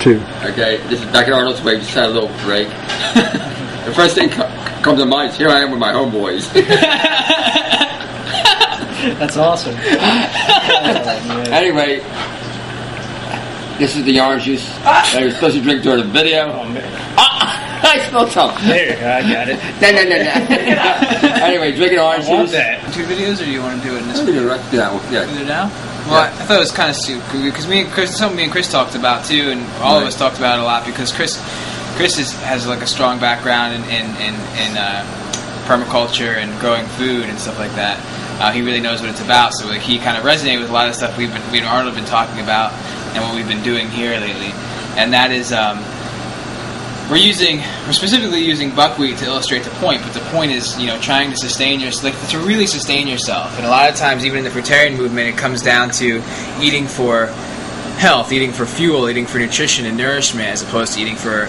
Okay, this is back at Arnold's Way. We just had a little break. The first thing comes to mind is here I am with my homeboys. That's awesome. Anyway, this is the orange juice that I was supposed to drink during the video. Oh, man. I spilled some. There you go, I got it. No. Anyway, drinking orange I want juice. that. 2 videos, or do you want to do it in this Let's one? do it now. Do Yeah. it now? Well, I thought it was kind of stupid because me and Chris talked about too, and all of us talked about it a lot because Chris has like a strong background in permaculture and growing food and stuff like that. He really knows what it's about, so like he kind of resonated with a lot of stuff we and Arnold have been talking about and what we've been doing here lately, and that is we're specifically using buckwheat to illustrate the point, but the point is, trying to sustain to really sustain yourself. And a lot of times, even in the fruitarian movement, it comes down to eating for health, eating for fuel, eating for nutrition and nourishment, as opposed to eating for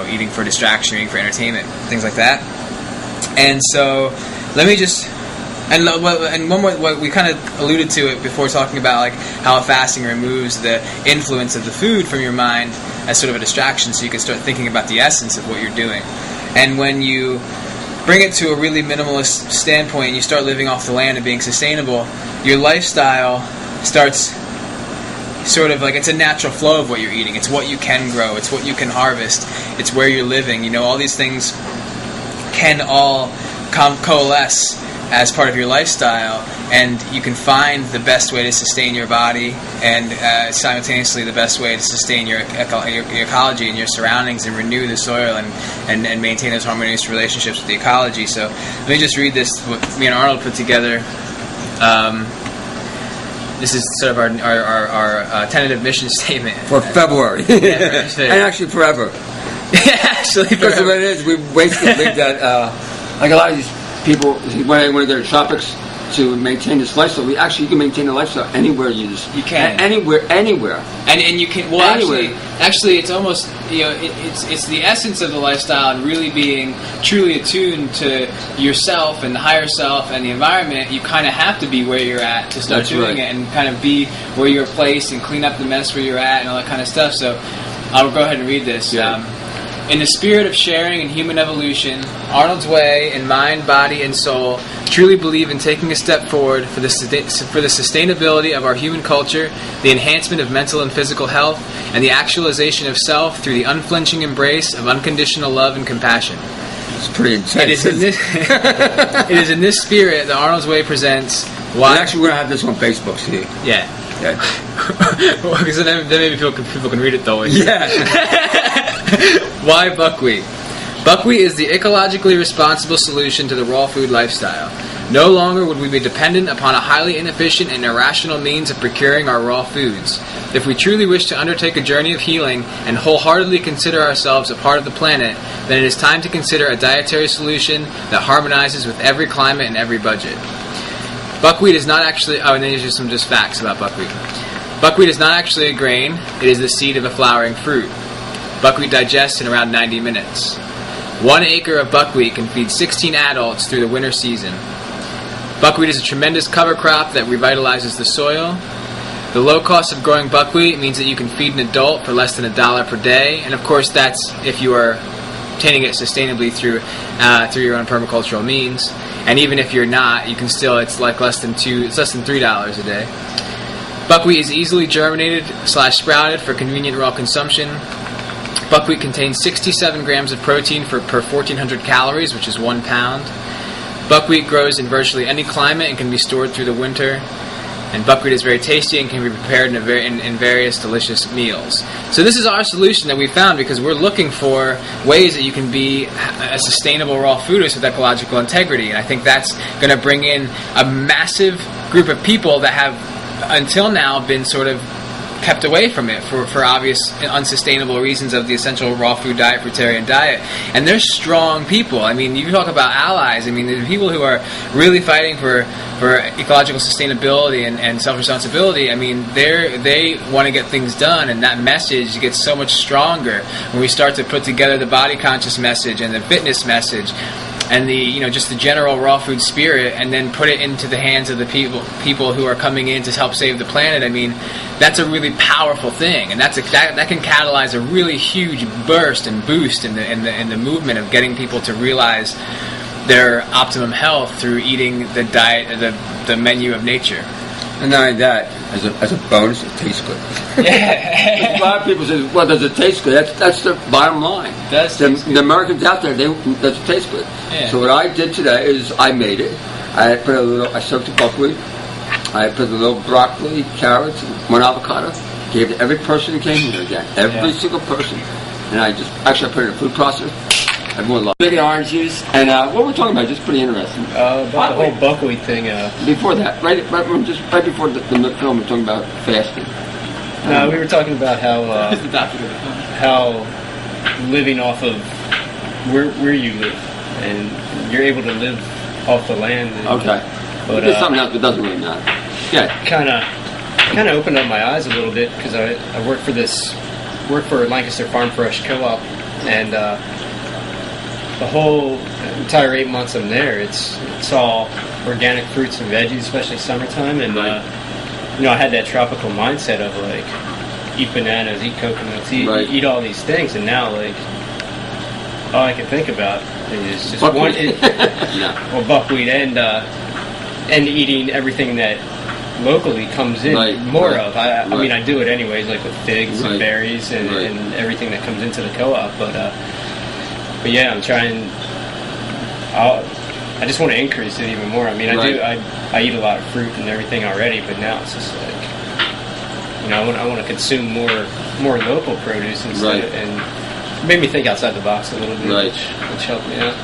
eating for distraction, eating for entertainment, things like that. And so, let me just. And one more, what we kind of alluded to it before, talking about like how fasting removes the influence of the food from your mind as sort of a distraction, so you can start thinking about the essence of what you're doing. And when you bring it to a really minimalist standpoint and you start living off the land and being sustainable, your lifestyle starts sort of like, it's a natural flow of what you're eating. It's what you can grow. It's what you can harvest. It's where you're living. All these things can all coalesce as part of your lifestyle, and you can find the best way to sustain your body and simultaneously the best way to sustain your ecology and your surroundings and renew the soil and maintain those harmonious relationships with the ecology. So let me just read this, what me and Arnold put together. This is sort of our tentative mission statement. For February. Yeah, and actually forever. Actually Because forever. what it is, we basically think that, like a lot of these people, when they want to go to tropics to maintain this lifestyle, you can maintain the lifestyle anywhere you can. Anywhere. And you can, well, actually it's almost, it's the essence of the lifestyle, and really being truly attuned to yourself and the higher self and the environment. You kind of have to be where you're at to start doing it, and kind of be where you're placed and clean up the mess where you're at and all that kind of stuff. So I'll go ahead and read this. Yeah. In the spirit of sharing in human evolution, Arnold's Way, in mind, body, and soul, truly believe in taking a step forward for the sustainability of our human culture, the enhancement of mental and physical health, and the actualization of self through the unflinching embrace of unconditional love and compassion. It's pretty intense. It is in this spirit that Arnold's Way presents. Well, actually, we're going to have this on Facebook, see? Yeah. Because then maybe people can read it though. Yeah. Why buckwheat? Buckwheat is the ecologically responsible solution to the raw food lifestyle. No longer would we be dependent upon a highly inefficient and irrational means of procuring our raw foods. If we truly wish to undertake a journey of healing and wholeheartedly consider ourselves a part of the planet, then it is time to consider a dietary solution that harmonizes with every climate and every budget. Buckwheat is not actually... Oh, and then here's just facts about buckwheat. Buckwheat is not actually a grain. It is the seed of a flowering fruit. Buckwheat digests in around 90 minutes. 1 acre of buckwheat can feed 16 adults through the winter season. Buckwheat is a tremendous cover crop that revitalizes the soil. The low cost of growing buckwheat means that you can feed an adult for less than $1 per day, and of course that's if you are obtaining it sustainably through your own permacultural means. And even if you're not, you can still, it's less than $3 a day. Buckwheat is easily germinated/sprouted for convenient raw consumption. Buckwheat contains 67 grams of protein per 1,400 calories, which is 1 pound. Buckwheat grows in virtually any climate and can be stored through the winter. And buckwheat is very tasty and can be prepared in various delicious meals. So this is our solution that we found, because we're looking for ways that you can be a sustainable raw foodist with ecological integrity. And I think that's going to bring in a massive group of people that have, until now, been sort of kept away from it for obvious unsustainable reasons of the essential raw food diet, fruitarian diet. And they're strong people. I mean, you talk about allies. I mean, the people who are really fighting for ecological sustainability and self-responsibility. I mean, they want to get things done, and that message gets so much stronger when we start to put together the body conscious message and the fitness message. and the just the general raw food spirit, and then put it into the hands of the people who are coming in to help save the planet. I mean, that's a really powerful thing, and that can catalyze a really huge burst and boost in the movement of getting people to realize their optimum health through eating the diet, the menu of nature. And not only that, as a bonus, it tastes good. Yeah. A lot of people say, well, does it taste good? That's the bottom line. The Americans out there, does it taste good? Yeah. So what I did today is I made it. I soaked the buckwheat. I put a little broccoli, carrots, one avocado. Gave it to every person who came here again. Every single person. And I put it in a food processor. Everyone loves it. Big orange juice. And what we're talking about is just pretty interesting. About the whole buckwheat thing. Before that, right before the film, we're talking about fasting. No, we were talking about how living off of where you live, and you're able to live off the land. Okay. But there's something else that doesn't really matter. Yeah. Kind of opened up my eyes a little bit, because I work for Lancaster Farm Fresh Co-op, and the whole entire 8 months I'm there, it's all organic fruits and veggies, especially summertime, and I had that tropical mindset of like eat bananas, eat coconuts, eat all these things, and now like all I can think about is just buckwheat. Buckwheat and eating everything that locally comes in more of. I mean, I do it anyways, like with figs and berries and everything that comes into the co-op, but yeah, I'm trying. I just want to increase it even more. I mean, I eat a lot of fruit and everything already, but now it's just like, I want to consume more local produce instead, and it made me think outside the box a little bit, which helped me out.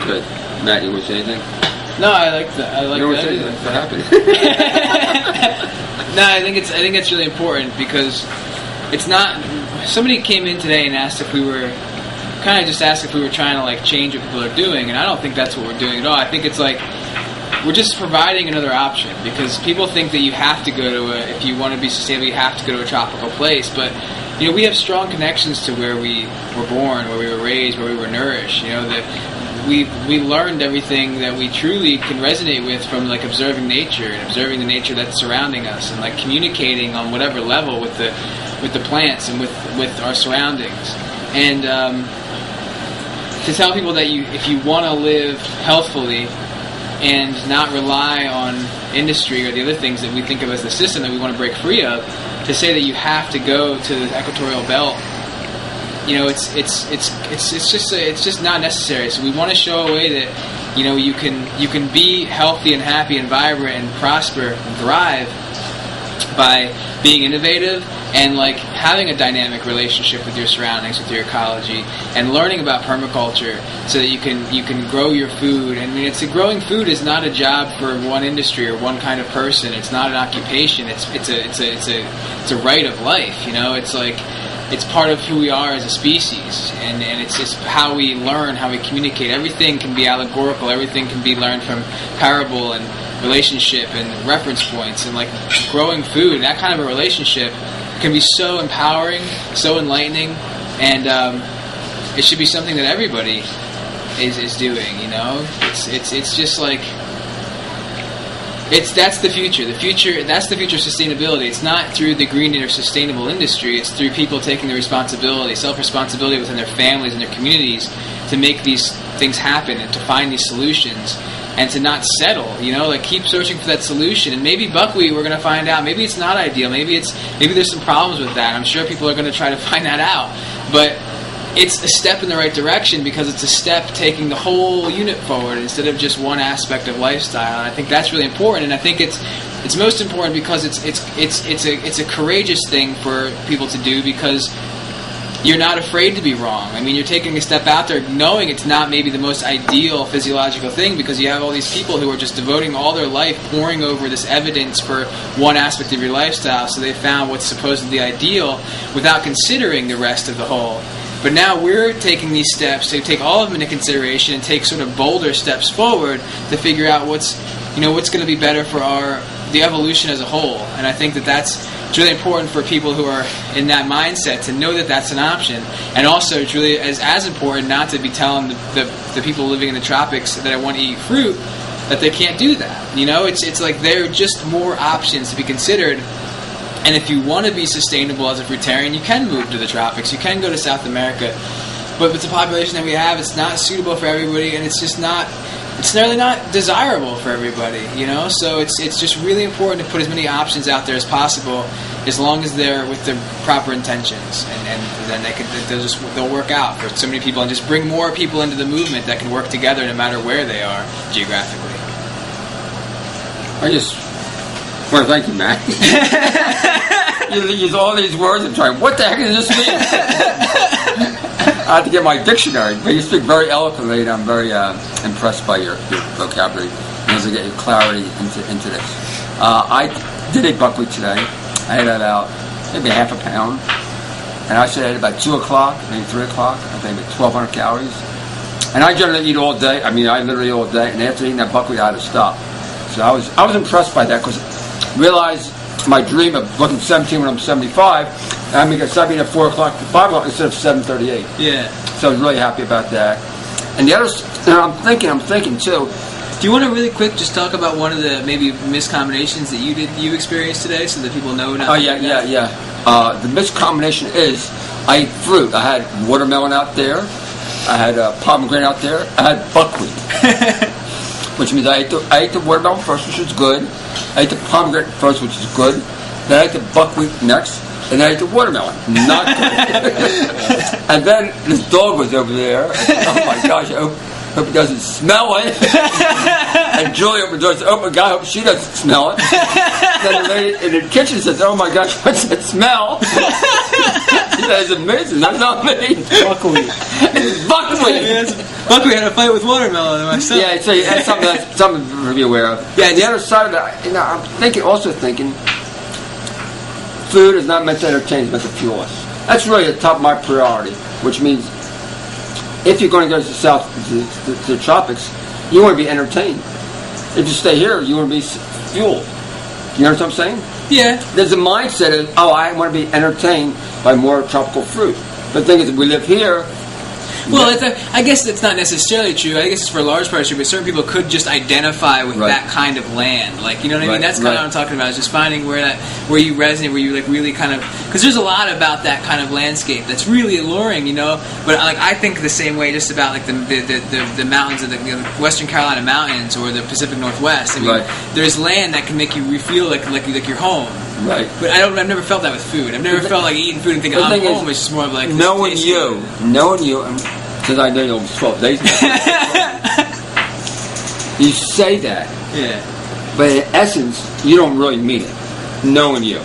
Okay, Matt, you want to say anything? No, I like that. What happened? No, I think it's really important, because it's not. Somebody came in today and asked if we were trying to like change what people are doing, and I don't think that's what we're doing at all. I think it's like we're just providing another option, because people think that you have to go to if you want to be sustainable, you have to go to a tropical place, but we have strong connections to where we were born, where we were raised, where we were nourished. That we learned everything that we truly can resonate with from like observing nature and observing the nature that's surrounding us, and like communicating on whatever level with the plants and with our surroundings. And to tell people that if you want to live healthfully and not rely on industry or the other things that we think of as the system that we want to break free of, to say that you have to go to the equatorial belt, it's just not necessary. So we want to show a way that you can be healthy and happy and vibrant and prosper and thrive by being innovative and like having a dynamic relationship with your surroundings, with your ecology, and learning about permaculture so that you can grow your food. I mean, growing food is not a job for one industry or one kind of person. It's not an occupation. It's a right of life. It's like it's part of who we are as a species, and it's just how we learn, how we communicate. Everything can be allegorical. Everything can be learned from parable and relationship and reference points, and like growing food, that kind of a relationship can be so empowering, so enlightening, and it should be something that everybody is doing. It's just like that's the future. That's the future of sustainability. It's not through the green or sustainable industry. It's through people taking the responsibility, self-responsibility within their families and their communities to make these things happen and to find these solutions. And to not settle, like keep searching for that solution. And maybe buckwheat, we're going to find out. Maybe it's not ideal. Maybe there's some problems with that. I'm sure people are going to try to find that out. But it's a step in the right direction, because it's a step taking the whole unit forward instead of just one aspect of lifestyle. And I think that's really important. And I think it's most important because it's a courageous thing for people to do, because you're not afraid to be wrong. I mean, you're taking a step out there knowing it's not maybe the most ideal physiological thing, because you have all these people who are just devoting all their life poring over this evidence for one aspect of your lifestyle, so they found what's supposedly ideal without considering the rest of the whole. But now we're taking these steps to take all of them into consideration and take sort of bolder steps forward to figure out what's going to be better for the evolution as a whole. And I think that's it's really important for people who are in that mindset to know that that's an option. And also, it's really as important not to be telling the people living in the tropics that I want to eat fruit that they can't do that. You know, it's like there are just more options to be considered. And if you want to be sustainable as a fruitarian, you can move to the tropics. You can go to South America. But with the population that we have, it's not suitable for everybody, and it's just not. It's really not desirable for everybody, you know. So it's just really important to put as many options out there as possible, as long as they're with the proper intentions, and then they'll work out for so many people, and just bring more people into the movement that can work together no matter where they are geographically. I just want to thank you, Matt. You use all these words and try. What the heck does this mean? I have to get my dictionary, but you speak very eloquently, and I'm very impressed by your vocabulary as I get your clarity into this. I did a buckwheat today. I had about maybe half a pound, and I said at about 2 o'clock, maybe 3 o'clock, I think about 1,200 calories. And I generally eat all day. I mean, I literally all day, and after eating that buckwheat, I had to stop. So I was impressed by that, because I realized my dream of looking 17 when I'm 75. I'm going to start eating at 4 o'clock to 5 o'clock instead of 7:38. Yeah. So I was really happy about that. And the other, I'm thinking too. Do you want to really quick just talk about one of the maybe miscombinations that you experienced today, so that people know? Oh yeah. The miscombination is I ate fruit. I had watermelon out there. I had pomegranate out there. I had buckwheat, which means I ate the watermelon first, which is good. I ate the pomegranate first, which is good. Then I ate the buckwheat next. And I ate the watermelon. Not good. And then this dog was over there. Oh my gosh, I hope he doesn't smell it. And Julie opened the door and said, oh my God, I hope she doesn't smell it. Then the lady in the kitchen says, oh my gosh, what's that smell? She said, it's amazing. That's not me. Buckwheat. It's buckwheat. Buckwheat had a fight with watermelon and myself. Yeah, so that's something to be aware of. Yeah, and the other side of that, I'm also thinking, food is not meant to entertain, it's meant to fuel us. That's really the top of my priority, which means if you're going to go to the tropics, you want to be entertained. If you stay here, you want to be fueled. You know what I'm saying? Yeah. There's a mindset of, I want to be entertained by more tropical fruit. But the thing is, we live here. Well, I guess that's not necessarily true. I guess it's for a large part true, but certain people could just identify with that kind of land. Like, you know what I mean? That's kind of what I'm talking about, is just finding where you resonate, where you like really kind of... Because there's a lot about that kind of landscape that's really alluring, you know? But like, I think the same way just about like the mountains of the Western Carolina mountains or the Pacific Northwest. I mean, there's land that can make you feel like you're home. Right. But I've never felt that with food. I've never felt like eating food and thinking I'm home. It's just more of like knowing you, because I know you almost 12 days now. You say that. Yeah. But in essence, you don't really mean it. Knowing you,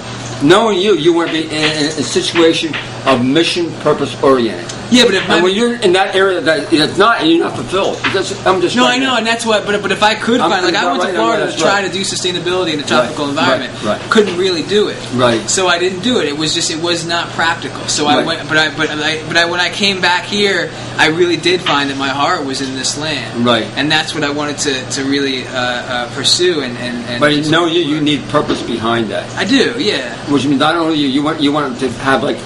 you want to be in a situation of mission, purpose oriented. Yeah, but when you're in that area that it's not, and you're not fulfilled. I know, and that's what. But if I could find, like, I went to Florida to try to do sustainability in a tropical environment. Right. Couldn't really do it. Right. So I didn't do it. It was not practical. So I went, when I came back here, I really did find that my heart was in this land. Right. And that's what I wanted to really pursue. And but you need purpose behind that. I do, yeah. Which means not only you want to have like.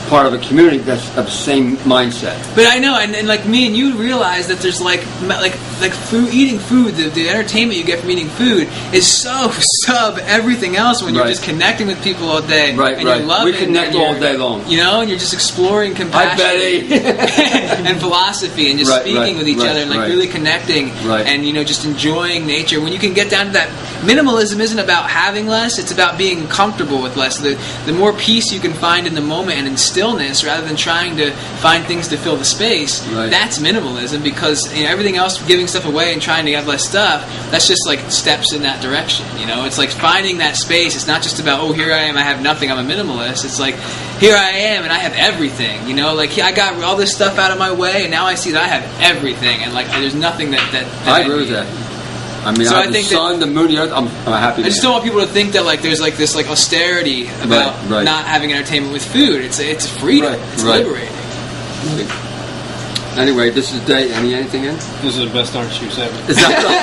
Part of a community that's of the same mindset. But I know, and like me and you realize that there's like food, eating food, the entertainment you get from eating food is so sub everything else when you're just connecting with people all day. Right. You're loving, we connect all day long. You know, and you're just exploring compassion and philosophy and just speaking with each other and like really connecting and, you know, just enjoying nature. When you can get down to that, minimalism isn't about having less, it's about being comfortable with less. The more peace you can find in the moment and in stillness rather than trying to find things to fill the space, that's minimalism, because, you know, everything else, giving stuff away and trying to have less stuff, that's just like steps in that direction. You know, it's like finding that space. It's not just about, here I am, I have nothing, I'm a minimalist. It's like, here I am and I have everything. You know, like I got all this stuff out of my way and now I see that I have everything, and like there's nothing that I agree with that. I mean, I think the sun, the moon, the earth. I'm happy. I just don't want people to think that like there's like this like austerity about not having entertainment with food. It's freedom. It's liberating. Anyway, this is day. Anything in? This is the best orange juice ever. Is that right?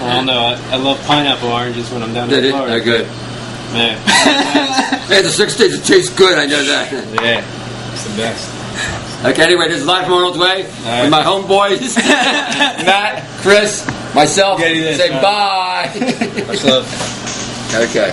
I don't know. I love pineapple oranges when I'm down in Florida. They're good. Man. Hey, the 6 days, it tastes good, I know that. Yeah. It's the best. Okay, anyway, this is Live from Arnold's Way right. with my homeboys, Matt, Chris, myself. Getty this, Say man. bye. Much love. Okay.